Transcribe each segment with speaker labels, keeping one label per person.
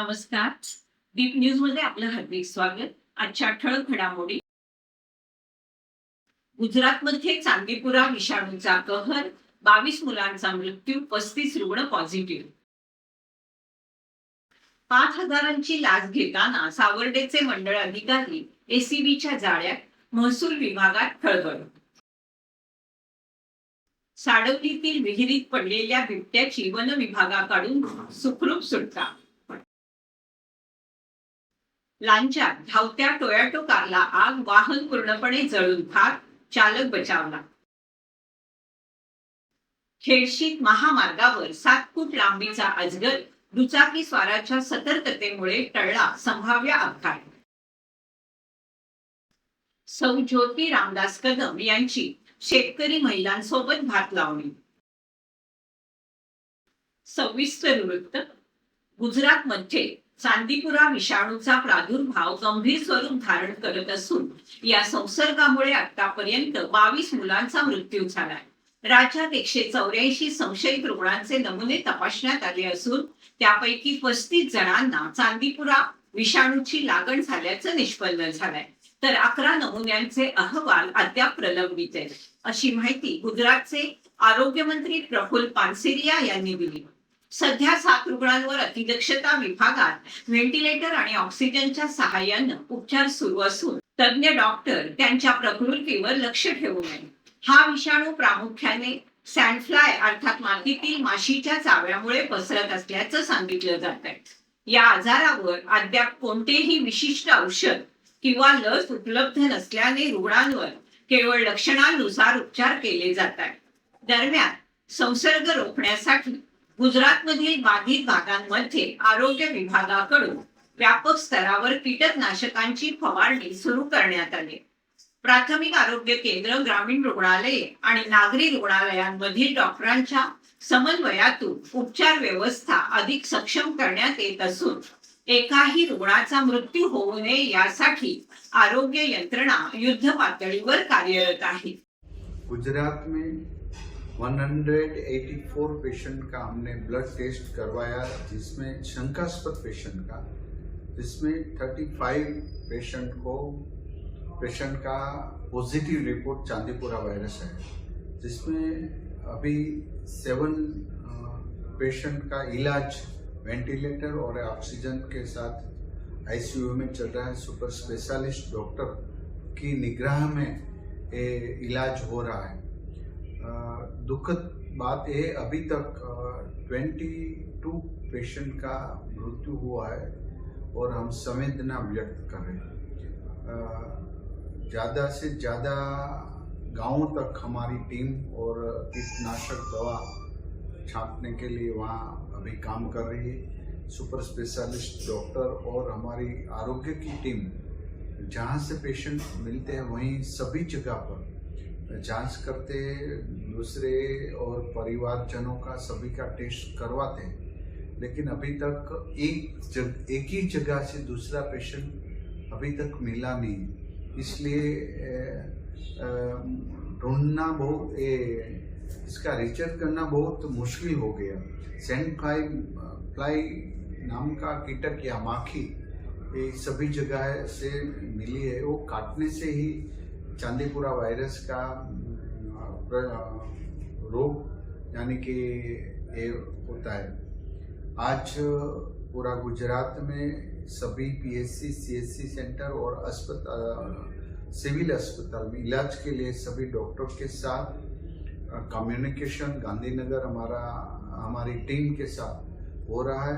Speaker 1: नमस्कार. दीप न्यूज मध्ये आपलं हार्दिक स्वागत. आजच्या ठळक घडामोडी. गुजरातमध्ये चांदीपुरा विषाणूचा कहर, 22 मुलांचा मृत्यू, 35 रुग्ण पॉझिटिव्ह. 5,000ची लाच घेताना सावर्डेचे मंडळ अधिकारी एसीबीच्या जाळ्यात, महसूल विभागात खळबळ. साडवलीतील विहिरीत पडलेल्या बिबट्याची वन विभागाकडून सुखरूप सुटका. लांजा धावत्या टोयोटा कारला आग, वाहन पूर्णपणे जळून खाक, चालक बचावला. खेडशीत महामार्गावर 7 फूट लांबीचा अजगर, दुचाकी स्वाराच्या सतर्कतेमुळे टळला संभाव्य अपघात. सौ ज्योती रामदास कदम यांची शेतकरी महिलांसोबत भात लावणी. सविस्तर वृत्त. गुजरातमध्ये चांदीपुरा विषाणूचा प्रादुर्भाव गंभीर स्वरूप धारण करत असून या संसर्गामुळे आतापर्यंत 22 मुलांचा मृत्यू झालाय. राज्यात 184 संशयित रुग्णांचे नमुने तपासण्यात आले असून त्यापैकी 35 जणांना चांदीपुरा विषाणूची लागण झाल्याचं निष्पन्न झालंय, तर 11 नमुन्यांचे अहवाल अद्याप प्रलंबित आहेत, अशी माहिती गुजरातचे आरोग्यमंत्री प्रफुल्ल पानसरिया यांनी दिली. सध्या 7 रुग्णांवर अतिदक्षता विभागात व्हेंटिलेटर आणि ऑक्सिजनच्या सहाय्यानं उपचार सुरू असून तज्ञ डॉक्टर त्यांच्या प्रकृतीवर लक्ष ठेवून आहेत. हा विषाणू प्रामुख्याने सँडफ्लाय अर्थात मातीतील माशीच्या चाव्यामुळे पसरत असल्याचं सांगितलं जात आहे. या आजारावर अद्याप कोणतेही विशिष्ट औषध किंवा लस उपलब्ध नसल्याने रुग्णांवर केवळ लक्षणांनुसार उपचार केले जात आहेत. दरम्यान संसर्ग रोखण्यासाठी गुजरातमधील बाधित भागांमध्ये आरोग्य विभागाकडून व्यापक स्तरावर कीटकनाशकांची फवारणी सुरू करण्यात आली. प्राथमिक आरोग्य केंद्र, ग्रामीण रुग्णालये आणि नागरी रुग्णालयांमधील डॉक्टरांच्या समन्वयातून उपचार व्यवस्था अधिक सक्षम करण्यात येत असून एकाही रुग्णाचा मृत्यू होऊ नये यासाठी आरोग्य यंत्रणा युद्ध पातळीवर कार्यरत आहे.
Speaker 2: गुजरात में 184 पेशेंट का हमने ब्लड टेस्ट करवाया, जिसमें शंकास्पद पेशेंट का, जिसमें 35 पेशेंट का पॉजिटिव रिपोर्ट चांदीपुरा वायरस है, जिसमें अभी 7 पेशेंट का इलाज वेंटिलेटर और ऑक्सीजन के साथ आईसीयू में चल रहा है. सुपर स्पेशलिस्ट डॉक्टर की निगराह में इलाज हो रहा है. दुखद बात है, अभी तक 22 पेशेंट का मृत्यु हुआ है और हम संवेदना व्यक्त कर रहे हैं. ज़्यादा से ज़्यादा गांवों तक हमारी टीम और कीटनाशक दवा छांटने के लिए वहाँ अभी काम कर रही है. सुपर स्पेशलिस्ट डॉक्टर और हमारी आरोग्य की टीम जहाँ से पेशेंट मिलते हैं वहीं सभी जगह पर जांच करते, दूसरे और परिवारजनों का सभी का टेस्ट करवाते हैं. लेकिन अभी तक एक ही जगह से दूसरा पेशेंट अभी तक मिला नहीं, इसलिए ढूंढना बहुत इसका रिसर्च करना बहुत मुश्किल हो गया. सैंडफ्लाई नाम का कीटक या माखी ये सभी जगह से मिली है. वो काटने से ही चांदीपुरा वायरस का रोग यानी कि ये होता है. आज पूरा गुजरात में सभी पीएचसी, सीएचसी सेंटर और अस्पताल, सिविल अस्पताल में इलाज के लिए सभी डॉक्टर के साथ कम्युनिकेशन गांधीनगर हमारी टीम के साथ हो रहा है.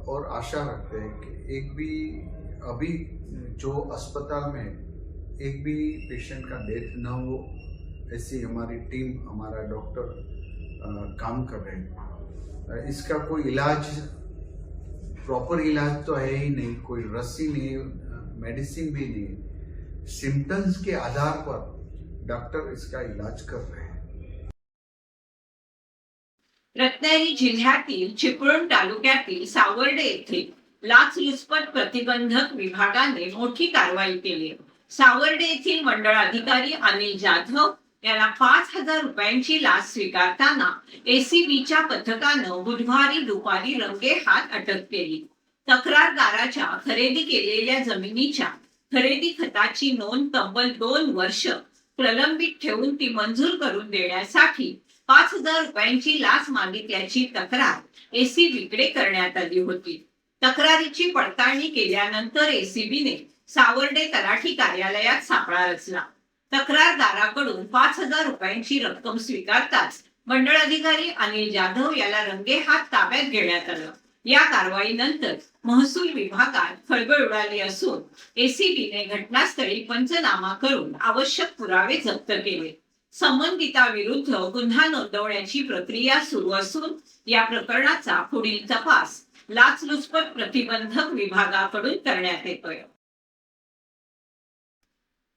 Speaker 2: और आशा रखते हैं कि एक भी अभी जो अस्पताल में एक भी पेशेंट का डेथ न हो, ऐसी हमारी टीम, हमारा डॉक्टर काम कर रहे हैं. इसका कोई इलाज, प्रॉपर इलाज तो है ही नहीं, कोई रस्सी नहीं, मेडिसिन भी नहीं. सिम्टम्स के आधार पर डॉक्टर इसका इलाज कर रहे हैं.
Speaker 1: रत्नागिरी जिल्ह्यातील चिपळूण तालुक्यातील सावर्डे येथे लाचलुचपत प्रतिबंधक विभागाने मोठी कारवाई केली. सावर्डे येथील मंडळ अधिकारी अनिल जाधव यांना 5,000 रुपयांची लाच स्वीकारताना एसीबीच्या पथकानं बुधवारी दुपारी रंगेहात अटक केली. तक्रारदाराच्या खरेदी केलेल्या जमिनीच्या खरेदी खताची नोंद तब्बल 2 वर्ष प्रलंबित ठेवून ती मंजूर करून देण्यासाठी 5,000 रुपयांची लाच मागितल्याची तक्रार एसीबीकडे करण्यात आली होती. तक्रारीची पडताळणी केल्यानंतर एसीबीने सावर्डे तलाठी कार्यालयात सापळा रचला. तक्रारदाराकडून 5,000 रुपयांची रक्कम स्वीकारताच मंडळ अधिकारी अनिल जाधव याला रंगेहात ताब्यात घेण्यात आलं. या कारवाईनंतर महसूल विभागात खळबळ उडाली असून एसीबीने घटनास्थळी पंचनामा करून आवश्यक पुरावे जप्त केले. संबंधिताविरुद्ध गुन्हा नोंदवण्याची प्रक्रिया सुरू असून या प्रकरणाचा पुढील तपास लाचलुचपत प्रतिबंधक विभागाकडून करण्यात येतोय.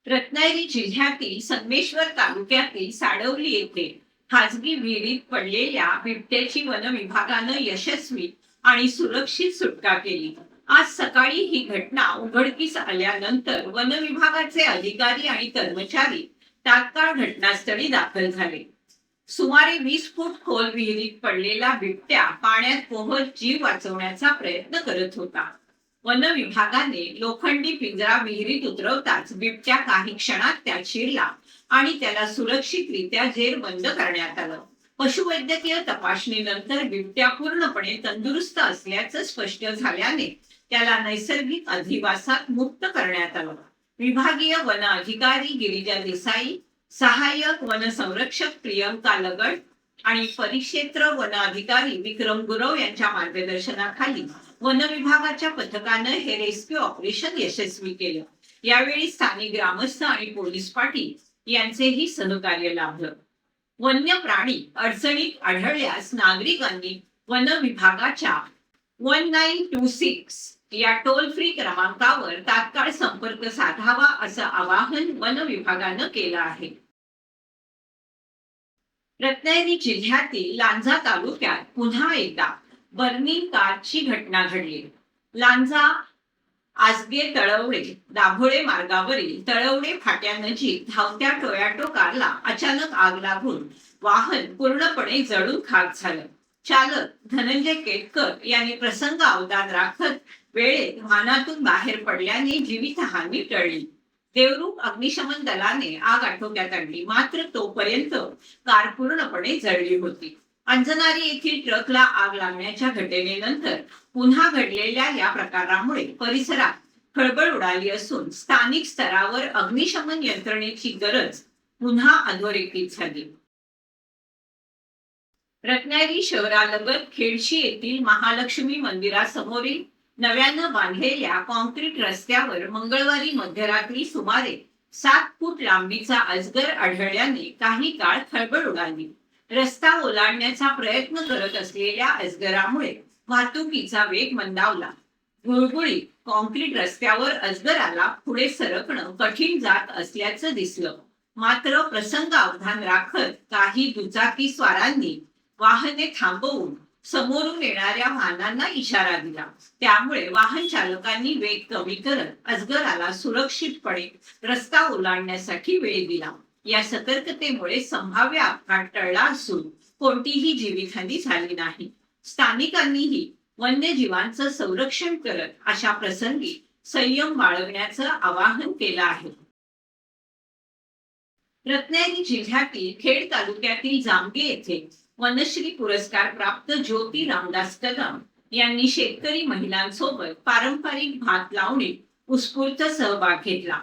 Speaker 1: रत्नागिरी जिल्ह्यातील संगमेश्वर तालुक्यातील साडवली येथे खासगी विहिरीत पडलेल्या बिबट्याची वन विभागानं यशस्वी आणि सुरक्षित सुटका केली. आज सकाळी ही घटना उघडकीस आल्यानंतर वन विभागाचे अधिकारी आणि कर्मचारी तात्काळ घटनास्थळी दाखल झाले. सुमारे 20 फूट खोल विहिरीत पडलेला बिबट्या पाण्यात पोहत जीव वाचवण्याचा प्रयत्न करत होता. वन विभागाने लोखंडी पिंजरा विहिरीत उतरवताच बिबट्या काही क्षणात त्यात शिरला आणि त्याला सुरक्षितरित्या जेरबंद करण्यात आलं. पशुवैद्यकीय तपासणीनंतर बिबट्या पूर्णपणे तंदुरुस्त असल्याचं स्पष्ट झाल्याने त्याला नैसर्गिक अधिवासात मुक्त करण्यात आलं. विभागीय वन अधिकारी गिरिजा देसाई, सहाय्यक वन संरक्षक प्रियंका लगड आणि परिक्षेत्र वन अधिकारी विक्रम गुरव यांच्या मार्गदर्शनाखाली वन विभागाच्या पथकानं हे रेस्क्यू ऑपरेशन यशस्वी केलं. यावेळी स्थानिक ग्रामस्थ आणि पोलीस पाटील यांचेही सहकार्य लाभलं. वन्य प्राणी अडचणीत आढळल्यास नागरिकांनी वन विभागाच्या 1926 या टोल फ्री क्रमांकावर तात्काळ संपर्क साधावा असं आवाहन वन विभागानं केलं आहे. रत्नागिरी जिल्ह्यातील लांजा तालुक्यात पुन्हा एकदा बर्निंग कारची घटना घडली. लांजा आजगे तळवडे दाभोळे मार्गावरील तळवडे फाट्यानजीक धावत्या टोयोटा कारला अचानक आग लागून वाहन पूर्णपणे जळून खाक झालं. चालक धनंजय केतकर यांनी प्रसंग अवधान राखत वेळेत वाहनातून बाहेर पडल्याने जीवितहानी टळली. देवरुख अग्निशमन दलाने आग आटोक्यात आणली, मात्र तोपर्यंत कार पूर्णपणे जळली होती. अंजनारी येथील ट्रकला आग लागण्याच्या घटनेनंतर पुन्हा घडलेल्या या प्रकारामुळे परिसरात खळबळ उडाली असून स्थानिक स्तरावर अग्निशमन यंत्रणेची गरज पुन्हा अधोरेखित झाली. रत्नागिरी शहरालगत खेडशी येथील महालक्ष्मी मंदिरासमोरील नव्यानं बांधलेल्या कॉन्क्रीट रस्त्यावर मंगळवारी मध्यरात्री सुमारे 7 फूट लांबीचा अजगर आढळल्याने काही काळ खळबळ उडाली. रस्ता ओलांडण्याचा प्रयत्न करत असलेल्या अजगरामुळे वाहतुकीचा वेग मंदावला. गुळगुळीत कॉन्क्रीट रस्त्यावर अजगराला पुढे सरकणं कठीण जात असल्याचं दिसलं. मात्र प्रसंग अवधान राखत काही दुचाकी स्वारांनी वाहने थांबवून समोरून येणाऱ्या वाहनांना इशारा दिला. त्यामुळे वाहन चालकांनी वेग कमी करत अजगराला सुरक्षितपणे रस्ता ओलांडण्यासाठी वेळ दिला. या सतर्कतेमुळे संभाव्य अपघात टळला असून कोणतीही जीवितहानी झाली नाही. स्थानिकांनीही वन्यजीवांचं संरक्षण करत अशा प्रसंगी संयम बाळगण्याचं आवाहन केलं आहे. रत्नागिरी जिल्ह्यातील खेड तालुक्यातील जामगे येथे वनश्री पुरस्कार प्राप्त ज्योती रामदास कदम यांनी शेतकरी महिलांसोबत पारंपरिक भात लावणीत उत्स्फूर्त सहभाग घेतला.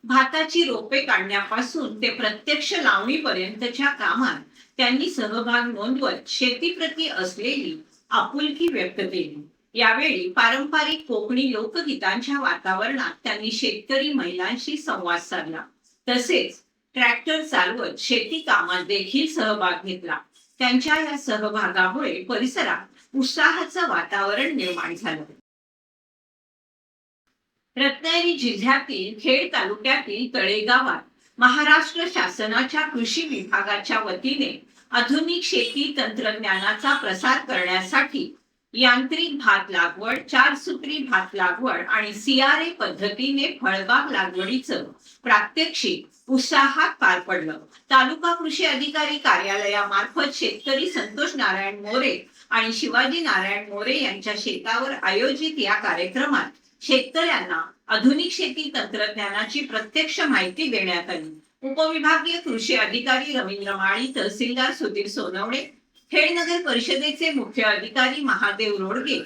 Speaker 1: भाताची रोपे काढण्यापासून ते प्रत्यक्ष लावणीपर्यंतच्या कामात त्यांनी सहभाग नोंदवत शेतीप्रती असलेली आपुलकी व्यक्त केली. यावेळी पारंपरिक कोकणी लोकगीतांच्या वातावरणात त्यांनी शेतकरी महिलांशी संवाद साधला. तसेच ट्रॅक्टर चालवत शेती कामात देखील सहभाग घेतला. त्यांच्या या सहभागामुळे परिसरात उत्साहाचं वातावरण निर्माण झालं. रत्नागिरी जिल्ह्यातील खेड तालुक्यातील तळेगावात महाराष्ट्र शासनाच्या कृषी विभागाच्या वतीने आधुनिक शेती तंत्रज्ञानाचा प्रसार करण्यासाठी यांत्रिक भात लागवड, 4सूत्री भात लागवड आणि CRA पद्धतीने फळबाग लागवडीचं प्रात्यक्षिक उत्साहात पार पडलं. तालुका कृषी अधिकारी कार्यालयामार्फत शेतकरी संतोष नारायण मोरे आणि शिवाजी नारायण मोरे यांच्या शेतावर आयोजित या कार्यक्रमात शेतकऱ्यांना आधुनिक शेती तंत्रज्ञानाची प्रत्यक्ष माहिती देण्यात आली. उपविभागीय कृषी अधिकारी रवींद्र माळी, तहसीलदार सुधीर सोनवणे, खेड नगर परिषदेचे मुख्य अधिकारी महादेव रोडगे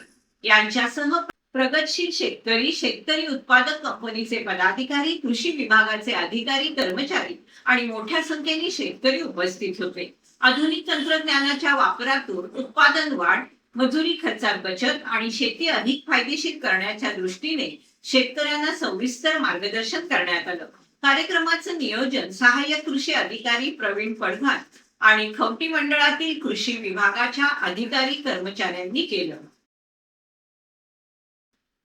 Speaker 1: यांच्यासह प्रगतशील शेतकरी, शेतकरी उत्पादक कंपनीचे पदाधिकारी, कृषी विभागाचे अधिकारी, कर्मचारी आणि मोठ्या संख्येने शेतकरी उपस्थित होते. आधुनिक तंत्रज्ञानाच्या वापरातून उत्पादन वाढ, मजुरी खर्चात बचत आणि शेती अधिक फायदेशीर करण्याच्या दृष्टीने शेतकऱ्यांना सविस्तर मार्गदर्शन करण्यात आलं. कार्यक्रमाचं नियोजन सहाय्यक कृषी अधिकारी प्रवीण पडघार आणि खवटी मंडळातील कृषी विभागाच्या अधिकारी कर्मचाऱ्यांनी केलं.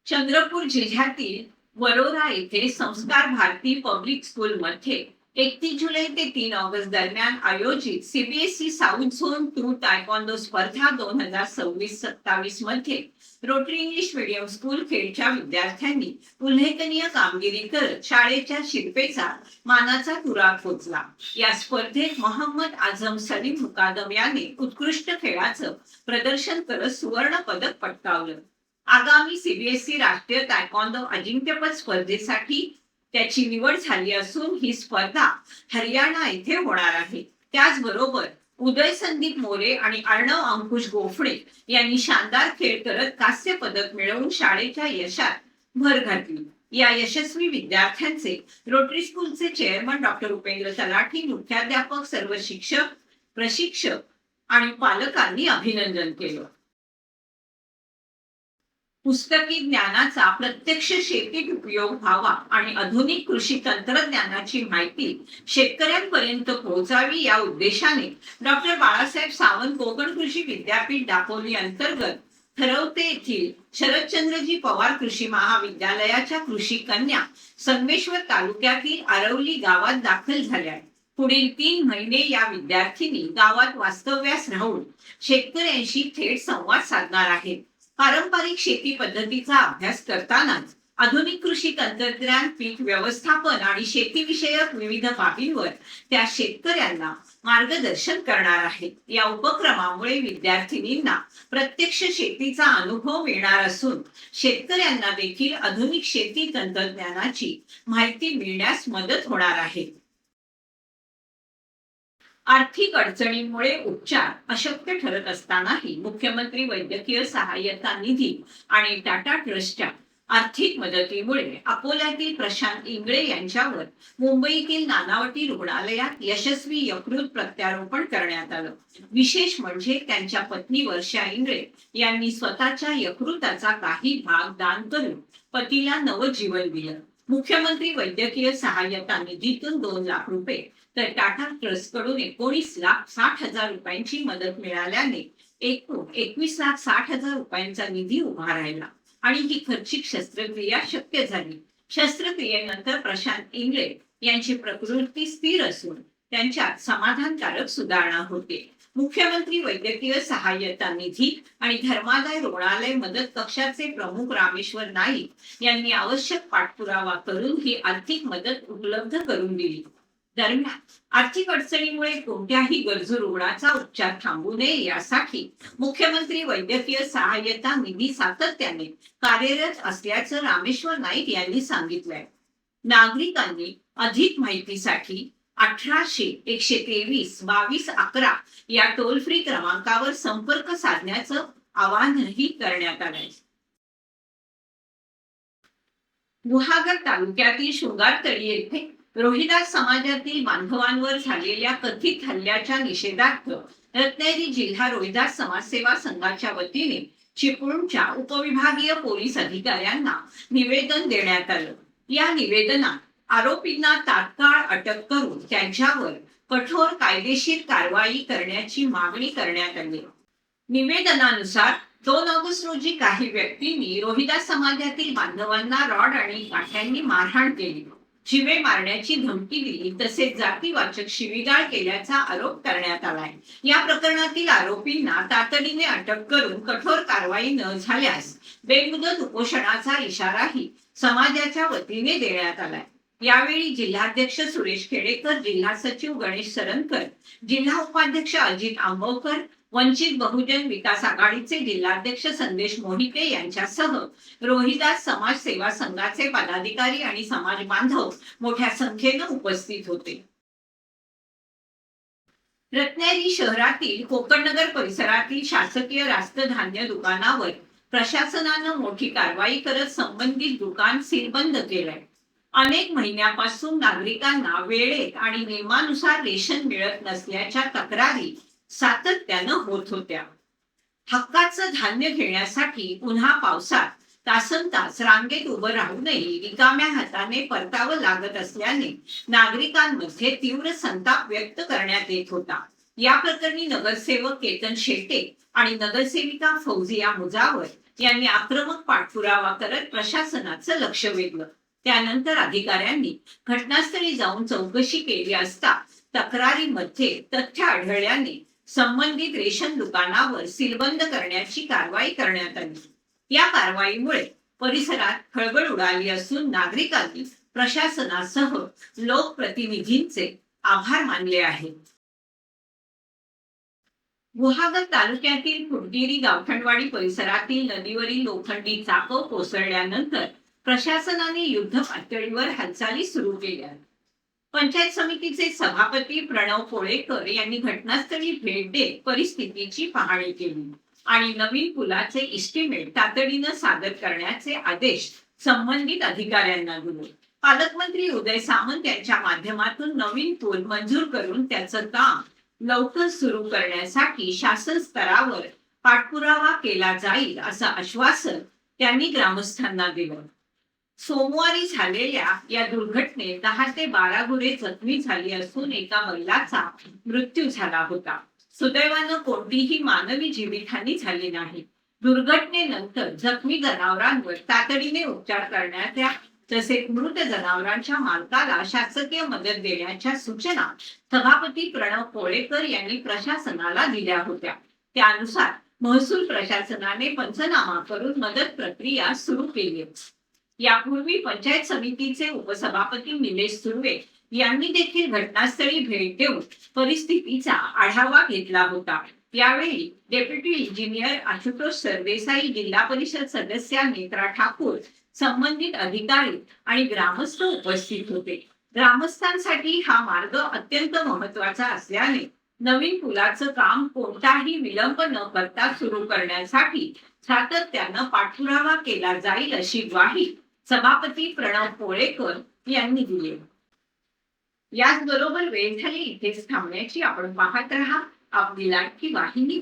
Speaker 1: चंद्रपूर जिल्ह्यातील वरोरा येथे संस्कार भारती पब्लिक स्कूल मध्ये 31 जुलै ते 3 ऑगस्ट दरम्यान आयोजित CBSE साऊथ झोन 2 तायक्वांदो स्पर्धा 2026-27 मध्ये रोटरी इंग्लिश मीडियम स्कूल खेडच्या विद्यार्थ्यांनी उल्लेखनीय कामगिरी करत शाळेच्या शिरपेचा मानाचा तुरा खोचला. या स्पर्धेत मोहम्मद आझम सलीम मुकादम याने उत्कृष्ट खेळाचं प्रदर्शन करत सुवर्ण पदक पटकावलं. आगामी CBSE राष्ट्रीय तायक्वांदो अजिंक्यपद स्पर्धेसाठी त्याची निवड झाली असून ही स्पर्धा हरियाणा येथे होणार आहे. त्याचबरोबर उदय संदीप मोरे आणि अर्णव अंकुश गोफणे यांनी शानदार खेळ करत कांस्य पदक मिळवून शाळेच्या यशात भर घातली. या यशस्वी विद्यार्थ्यांचे रोटरी स्कूलचे चेअरमन डॉक्टर उपेंद्र तलाठी, मुख्याध्यापक, सर्व शिक्षक, प्रशिक्षक आणि पालकांनी अभिनंदन केलं. पुस्तकी ज्ञानाचा प्रत्यक्ष शेतीत उपयोग व्हावा आणि आधुनिक कृषी तंत्रज्ञानाची माहिती शेतकऱ्यांपर्यंत पोहोचावी या उद्देशाने डॉक्टर बाळासाहेब सावंत कोकण कृषी विद्यापीठ दापोली अंतर्गत ठरवते येथील शरदचंद्रजी पवार कृषी महाविद्यालयाच्या कृषी कन्या संगमेश्वर तालुक्यातील आरवली गावात दाखल झाल्या. पुढील 3 महिने या विद्यार्थिनी गावात वास्तव्यास राहून शेतकऱ्यांशी थेट संवाद साधणार आहेत. पारंपरिक शेती पद्धतीचा अभ्यास करतानाच आधुनिक कृषी तंत्रज्ञान, पीक व्यवस्थापन आणि शेतीविषयक विविध बाबींवर त्या शेतकऱ्यांना मार्गदर्शन करणार आहेत. या उपक्रमामुळे विद्यार्थिनींना प्रत्यक्ष शेतीचा अनुभव मिळणार असून शेतकऱ्यांना देखील आधुनिक शेती तंत्रज्ञानाची माहिती मिळण्यास मदत होणार आहे. आर्थिक अडचणींमुळे उपचार अशक्य ठरत असतानाही मुख्यमंत्री वैद्यकीय सहाय्यता निधी आणि टाटा ट्रस्टच्या आर्थिक मदतीमुळे अकोल्यातील प्रशांत इंगळे यांच्यावर मुंबईतील नानावटी रुग्णालयात यशस्वी यकृत प्रत्यारोपण करण्यात आलं. विशेष म्हणजे त्यांच्या पत्नी वर्षा इंगळे यांनी स्वतःच्या यकृताचा काही भाग दान करून पतीला नवजीवन दिलं. मुख्यमंत्री वैद्यकीय सहाय्यता निधीतून 2 लाख रुपये तर टाटा ट्रस्ट कडून 19,60,000 रुपयांची मदत मिळाल्याने एकूण 21,60,000 रुपयांचा निधी उभा राहिला आणि ही खर्चिक शस्त्रक्रिया शक्य झाली. शस्त्रक्रियेनंतर प्रशांत इंगळे यांची प्रकृती स्थिर असून त्यांच्यात समाधानकारक सुधारणा होते. मुख्यमंत्री वैद्यकीय सहाय्यता निधी आणि धर्मादाय रुग्णालय मदत कक्षाचे प्रमुख रामेश्वर नाईक यांनी आवश्यक पाठपुरावा करून ही आर्थिक मदत उपलब्ध करून दिली. दरम्यान आर्थिक अडचणीमुळे कोणत्याही गरजू रुग्णाचा उपचार थांबू नये यासाठी मुख्यमंत्री वैद्यकीय सहाय्यता निधी सातत्याने कार्यरत असल्याचं रामेश्वर नाईक यांनी सांगितलंय. नागरिकांनी अधिक माहितीसाठी 1800-123-2211 या टोल फ्री क्रमांकावर संपर्क साधण्याचं आवाहनही करण्यात आलंय. गुहागर तालुक्यातील शृंगारतळी येथे रोहिदास समाजातील बांधवांवर झालेल्या कथित हल्ल्याच्या निषेधार्थ रत्नागिरी जिल्हा रोहिदास समाजसेवा संघाच्या वतीने चिपळूणच्या उपविभागीय पोलीस अधिकाऱ्यांना निवेदन देण्यात आलं. या निवेदनात आरोपींना तात्काळ अटक करून त्यांच्यावर कठोर कायदेशीर कारवाई करण्याची मागणी करण्यात आली. निवेदनानुसार 2 ऑगस्ट रोजी काही व्यक्तींनी रोहिदास समाजातील बांधवांना रॉड आणि काठ्यांनी मारहाण केली. जीवे मारण्याची धमकी दिली तसेच जातीवाचक शिवीगाळ केल्याचा आरोप करण्यात आलाय. या प्रकरणातील आरोपींना तातडीने अटक करून कठोर कारवाई न झाल्यास बेमुदत उपोषणाचा इशाराही समाजाच्या वतीने देण्यात आलाय. यावेळी जिल्हाध्यक्ष सुरेश खेडेकर, जिल्हा सचिव गणेश सरनकर, जिल्हा उपाध्यक्ष अजित आंबवकर, वंचित बहुजन विकास आघाडीचे जिल्हाध्यक्ष संदेश मोहिते यांच्यासह रोहिदास समाज सेवा संघाचे पदाधिकारी आणि समाज बांधव मोठ्या संख्येने उपस्थित होते. रत्नागिरी शहरातील कोकणनगर परिसरातील शासकीय रास्त धान्य दुकानावर प्रशासनानं मोठी कारवाई करत संबंधित दुकान सीलबंद केलंय. अनेक महिन्यापासून नागरिकांना वेळेत आणि नियमानुसार रेशन मिळत नसल्याच्या तक्रारी सातत्यानं होत होत्या. हक्काचं धान्य घेण्यासाठी पुन्हा पावसात तासनतास रांगेत उभं राहूनही रिकाम्या हाताने परतावं लागत असल्याने नागरिकांमध्ये तीव्र संताप व्यक्त करण्यात येत होता. या प्रकरणी नगरसेवक केतन शेटे आणि नगरसेविका फौजिया मुजावर यांनी आक्रमक पाठपुरावा करत प्रशासनाचं लक्ष वेधलं. त्यानंतर अधिकाऱ्यांनी घटनास्थळी जाऊन चौकशी केली असता तक्रारीमध्ये तथ्य आढळल्याने संबंधित रेशन दुकानावर सीलबंद करण्याची कारवाई करण्यात आली. या कारवाईमुळे परिसरात खळबळ उडाली असून नागरिकांनी प्रशासनासह लोकप्रतिनिधींचे आभार मानले आहेत. गुहागर तालुक्यातील फुटगिरी गावठणवाडी परिसरातील नदीवरील लोखंडी चाकं कोसळल्यानंतर प्रशासनाने युद्ध पातळीवर हालचाली सुरू केल्या. पंचायत समितीचे सभापती प्रणव कोळेकर यांनी घटनास्थळी भेट देत परिस्थितीची पाहणी केली आणि नवीन पुलाचे इस्टिमेट तातडीनं सादर करण्याचे आदेश संबंधित अधिकाऱ्यांना दिले. पालकमंत्री उदय सामंत यांच्या माध्यमातून नवीन पूल मंजूर करून त्याचं काम लवकर सुरू करण्यासाठी शासन स्तरावर पाठपुरावा केला जाईल असं आश्वासन त्यांनी ग्रामस्थांना दिलं. सोमवारी झालेल्या या दुर्घटनेत 10 ते 12 गुरे जखमी झाली असून एका महिलाचा मृत्यू झाला होता. सुदैवानं कोणतीही मानवी जीवितहानी झाली नाही. दुर्घटनेनंतर जखमी जनावरांवर तातडीने उपचार करण्याच्या तसेच मृत जनावरांच्या मालकाला शासकीय मदत देण्याच्या सूचना सभापती प्रणव कोळेकर यांनी प्रशासनाला दिल्या होत्या. त्यानुसार महसूल प्रशासनाने पंचनामा करून मदत प्रक्रिया सुरू केली. यापूर्वी पंचायत समितीचे उपसभापती निलेश सुर्वे यांनी देखील घटनास्थळी भेट देऊन परिस्थितीचा आढावा घेतला होता. यावेळी डेप्युटी इंजिनियर आशुतोष सरदेसाई, जिल्हा परिषद सदस्या नेत्रा ठाकूर, संबंधित अधिकारी आणि ग्रामस्थ उपस्थित होते. ग्रामस्थांसाठी हा मार्ग अत्यंत महत्त्वाचा असल्याने नवीन पुलाचं काम कोणताही विलंब न करता सुरू करण्यासाठी सातत्यानं पाठपुरावा केला जाईल अशी ग्वाही सभापती प्रणव कोळेकर यांनी दिली. याचबरोबर वेळ झाली इथेच थांबण्याची. आपण पाहत राहा आपली लाडकी वाहिनी.